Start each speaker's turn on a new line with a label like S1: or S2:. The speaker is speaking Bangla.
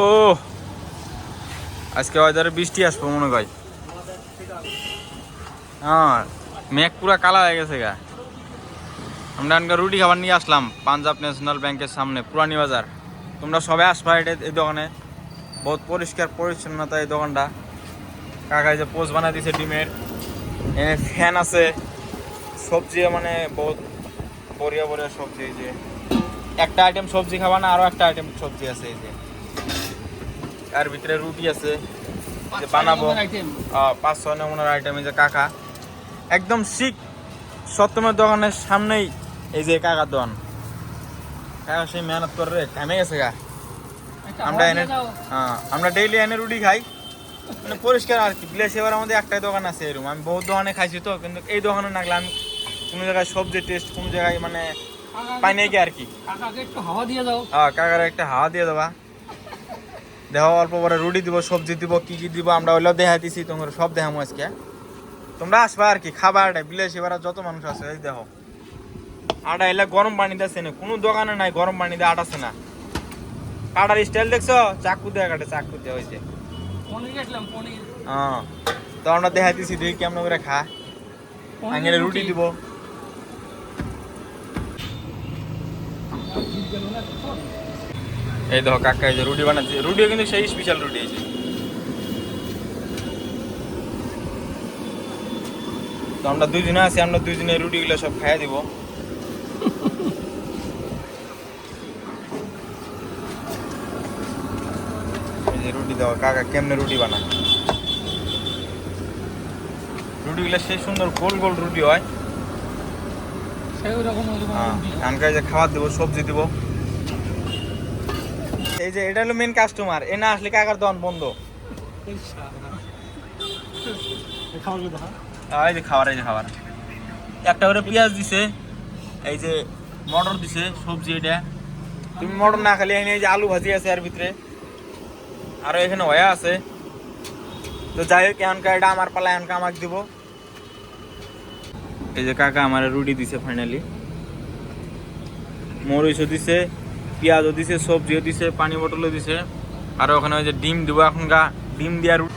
S1: ও আজকে ওয়েদারে বৃষ্টি আসবো মনে হয়। হ্যাঁ, মেঘ পুরা কালা হয়ে গেছে গা। আমরা এখানকার রুটি খাবার নিয়ে আসলাম পাঞ্জাব ন্যাশনাল ব্যাংকের সামনে পুরানি বাজার। তোমরা সবাই আসবা এই দোকানে, বহুত পরিষ্কার পরিচ্ছন্নতা এই দোকানটা। কাকাই যে পোস্ট বানাই দিছে ডিমের, এনে ফ্যান আছে, সবজি মানে বহুত বড়িয়া বড়িয়া সবজি। এই যে একটা আইটেম সবজি খাবা না, আরো একটা আইটেম সবজি আছে। এই যে তার ভিতরে রুটি আছে যে বানাবো 5-6 নমুনার আইটেম। এই যে কাকা একদম শিখ সত্যমের দোকানের সামনেই এই যে কাকার দোকান। কাকা সেই মেহনত করে ঘামে গেছে গা। আমরা ডেইলি এনে রুটি খাই, মানে পরিষ্কার আর কি। বিলেস এবার আমাদের একটাই দোকান আছে এরকম। আমি বহুত দোকানে খাইছি তো, কিন্তু এই দোকানে না গেলে আমি কোনো জায়গায় সবজি টেস্ট কোনো জায়গায় মানে পাই নাই কি আর কি।
S2: একটু হাওয়া দিয়ে দাও।
S1: কাকার একটা হাওয়া দিয়ে দেবা। দেখো অল্প পরে রুটি দিব, সবজি দিব, কি কি দিব আমরা ওইগুলো দেখা দিছি। তোমার সব দেখামো আজকে। তোমরা আসবা আর কি, খাবার বিলেস এবার যত মানুষ আছে। এই দেখো আটা এলে গরম পানি দিয়েছে না, কোনো দোকানে নাই গরম পানি দিয়ে আটাছে না। কাটার স্টাইল দেখছো, চাকু দিয়ে কাটে, চাকু দিয়ে হয়েছে। হ্যাঁ, তো আমরা দেখা দিছি দেখি কেমন করে খা। আঙেলে রুটি দিব। এই দেখো কাকা এই যে রুটি বানাচ্ছে, রুটিও কিন্তু সেই স্পেশাল রুটি। এই যে তো আমরা দুইজনে আছি, আমরা দুইজনে রুটিগুলো সব খাইয়া দিব। এই যে রুটি দাও, কাকা কেমনে রুটি বানায়। রুটিগুলো সেই সুন্দর গোল গোল রুটি হয়। কানকায় যে খাবার দেবো, সবজি দিব। এই যে এটা হলো মেন কাস্টমার, এ না আসলে কাকার দোকান বন্ধ। এই যে খাবার, এই যে খাবার একটা করে পেঁয়াজ দিছে, এই যে মটর দিছে, সবজি এটা। তুমি মটর না খালি এই যে আলু ভাজি আছে এর ভিতরে, আরো এখানে হয়া আছে। তো যাই হোক এখনকার এটা আমার পালা, এখনকার আমাকে দিব। এই যে কাকা আমার রুটি দিছে ফাইনালি, মরিচও দিছে, পেঁয়াজও দিছে, সবজিও দিছে, পানি বোতলও দিছে। আর ওখানে ওই যে ডিম দিব, এখনকার ডিম দিয়া রুটি।